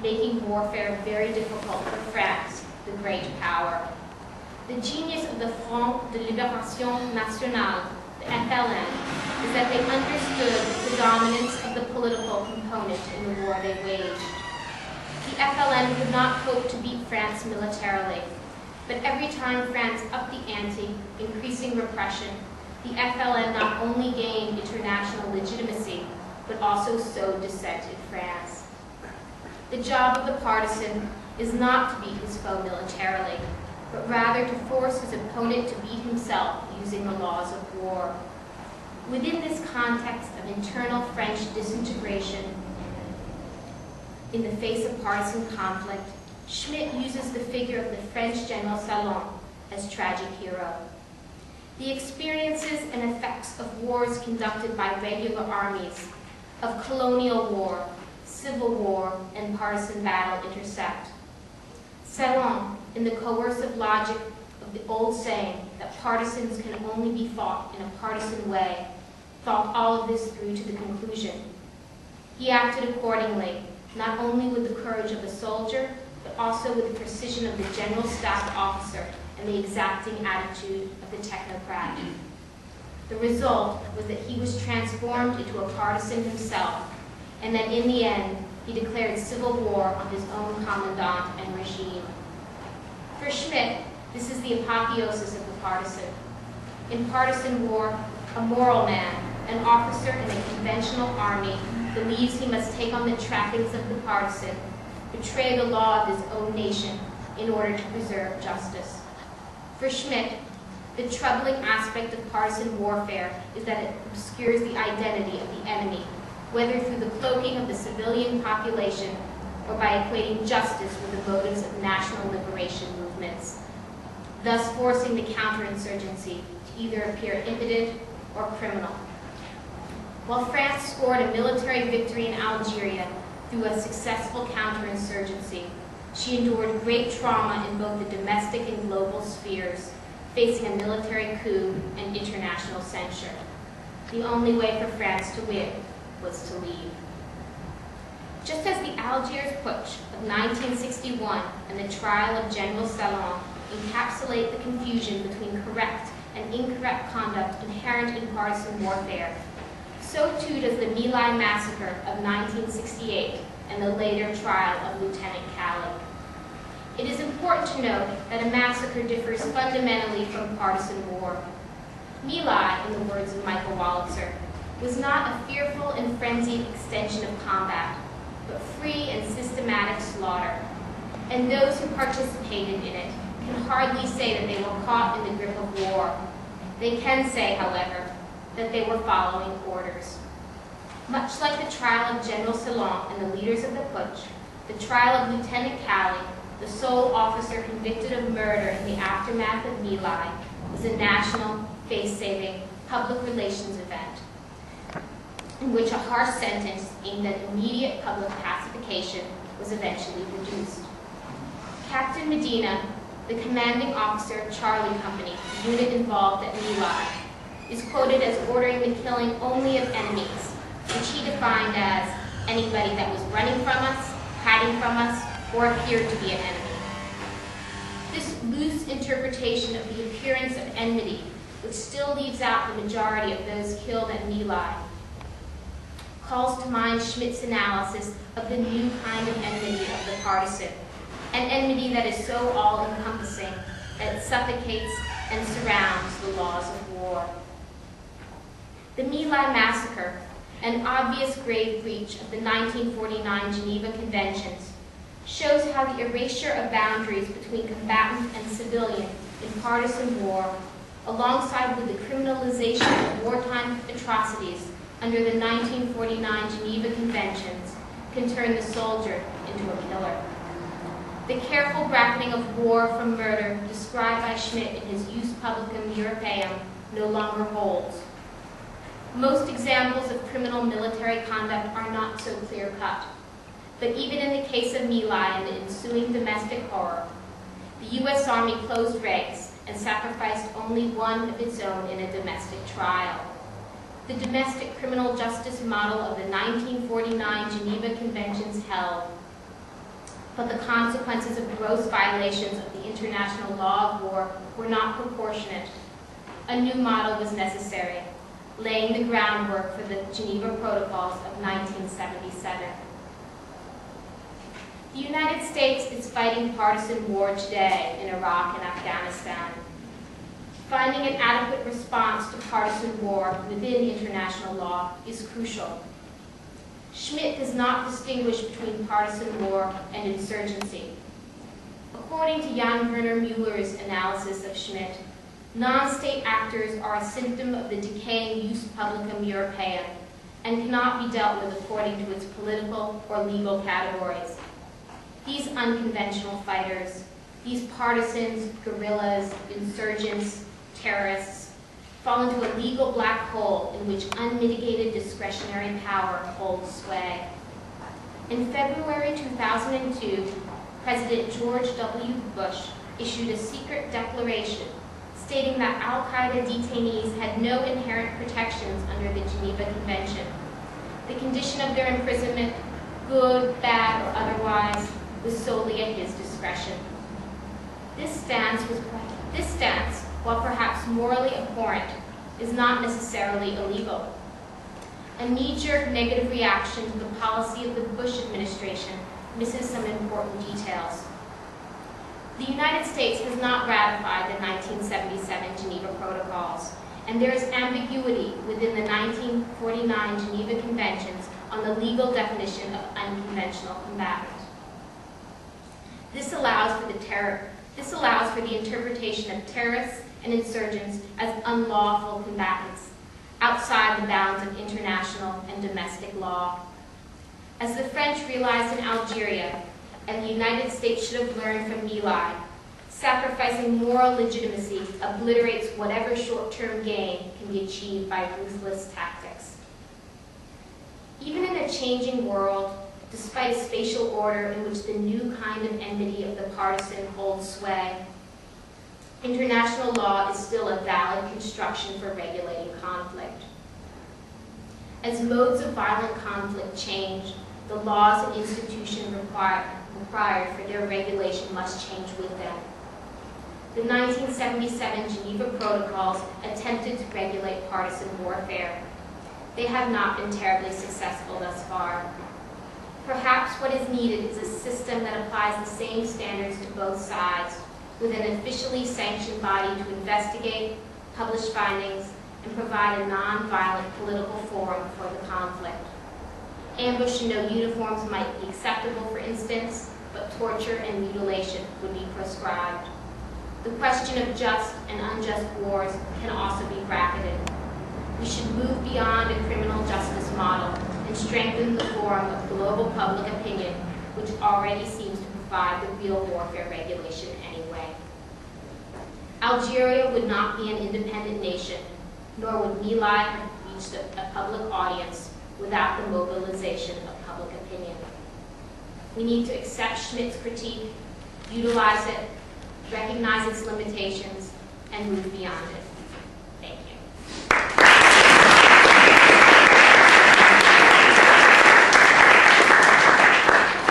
making warfare very difficult for France, the great power. The genius of the Front de Libération Nationale, the FLN, is that they understood the dominance of the political component in the war they waged. The FLN could not hope to beat France militarily, but every time France upped the ante, increasing repression, the FLN not only gained international legitimacy, but also sowed dissent in France. The job of the partisan is not to beat his foe militarily, but rather to force his opponent to beat himself using the laws of war. Within this context of internal French disintegration in the face of partisan conflict, Schmitt uses the figure of the French General Salon as tragic hero. The experiences and effects of wars conducted by regular armies, of colonial war, civil war, and partisan battle intersect. Salon, in the coercive logic of the old saying that partisans can only be fought in a partisan way, thought all of this through to the conclusion. He acted accordingly, not only with the courage of a soldier, but also with the precision of the general staff officer and the exacting attitude of the technocrat. The result was that he was transformed into a partisan himself, and that in the end, he declared civil war on his own commandant and regime. For Schmitt, this is the apotheosis of the partisan. In partisan war, a moral man, an officer in a conventional army, believes he must take on the trappings of the partisan, betray the law of his own nation in order to preserve justice. For Schmitt, the troubling aspect of partisan warfare is that it obscures the identity of the enemy, whether through the cloaking of the civilian population or by equating justice with the motives of national liberation movements, thus forcing the counterinsurgency to either appear impotent or criminal. While France scored a military victory in Algeria through a successful counterinsurgency, she endured great trauma in both the domestic and global spheres, facing a military coup and international censure. The only way for France to win was to leave. Just as the Algiers Putsch of 1961 and the trial of General Salon encapsulate the confusion between correct and incorrect conduct inherent in partisan warfare, so too does the My Lai massacre of 1968 and the later trial of Lieutenant Calley. It is important to note that a massacre differs fundamentally from partisan war. My Lai, in the words of Michael Wolitzer, was not a fearful and frenzied extension of combat, but free and systematic slaughter. And those who participated in it can hardly say that they were caught in the grip of war. They can say, however, that they were following orders. Much like the trial of General Salon and the leaders of the Putsch, the trial of Lieutenant Calley, the sole officer convicted of murder in the aftermath of My Lai, was a national, face-saving, public relations event in which a harsh sentence aimed at immediate public pacification was eventually reduced. Captain Medina, the commanding officer of Charlie Company, the unit involved at My Lai, is quoted as ordering the killing only of enemies, which he defined as anybody that was running from us, hiding from us, or appeared to be an enemy. This loose interpretation of the appearance of enmity, which still leaves out the majority of those killed at My Lai, calls to mind Schmitt's analysis of the new kind of enmity of the partisan, an enmity that is so all-encompassing that it suffocates and surrounds the laws of war. The My Lai massacre, an obvious grave breach of the 1949 Geneva Conventions, shows how the erasure of boundaries between combatant and civilian in partisan war, alongside with the criminalization of wartime atrocities under the 1949 Geneva Conventions, can turn the soldier into a killer. The careful bracketing of war from murder described by Schmitt in his Jus Publicum Europaeum no longer holds. Most examples of criminal military conduct are not so clear-cut. But even in the case of My Lai and the ensuing domestic horror, the U.S. Army closed ranks and sacrificed only one of its own in a domestic trial. The domestic criminal justice model of the 1949 Geneva Conventions held, but the consequences of gross violations of the international law of war were not proportionate. A new model was necessary, laying the groundwork for the Geneva Protocols of 1977. The United States is fighting partisan war today in Iraq and Afghanistan. Finding an adequate response to partisan war within international law is crucial. Schmidt does not distinguish between partisan war and insurgency. According to Jan Werner Mueller's analysis of Schmidt, non-state actors are a symptom of the decaying jus publicum Europaeum and cannot be dealt with according to its political or legal categories. These unconventional fighters, these partisans, guerrillas, insurgents, terrorists, fall into a legal black hole in which unmitigated discretionary power holds sway. In February 2002, President George W. Bush issued a secret declaration stating that al-Qaeda detainees had no inherent protections under the Geneva Convention. The condition of their imprisonment, good, bad, or otherwise, was solely at his discretion. This stance, while perhaps morally abhorrent, is not necessarily illegal. A knee-jerk negative reaction to the policy of the Bush administration misses some important details. The United States has not ratified the 1977 Geneva Protocols, and there is ambiguity within the 1949 Geneva Conventions on the legal definition of unconventional combatant. This allows for the interpretation of terrorists and insurgents as unlawful combatants outside the bounds of international and domestic law. As the French realized in Algeria, and the United States should have learned from My Lai, sacrificing moral legitimacy obliterates whatever short-term gain can be achieved by ruthless tactics. Even in a changing world, despite a spatial order in which the new kind of enmity of the partisan holds sway, international law is still a valid construction for regulating conflict. As modes of violent conflict change, the laws and institutions required for their regulation must change with them. The 1977 Geneva Protocols attempted to regulate partisan warfare. They have not been terribly successful thus far. Perhaps what is needed is a system that applies the same standards to both sides, with an officially sanctioned body to investigate, publish findings, and provide a non-violent political forum for the conflict. Ambush and no uniforms might be acceptable, for instance, but torture and mutilation would be proscribed. The question of just and unjust wars can also be bracketed. We should move beyond a criminal justice model and strengthen the forum of global public opinion, which already seems to provide the real warfare regulation anyway. Algeria would not be an independent nation, nor would My Lai have reached a public audience without the mobilization of public opinion. We need to accept Schmidt's critique, utilize it, recognize its limitations, and move beyond it.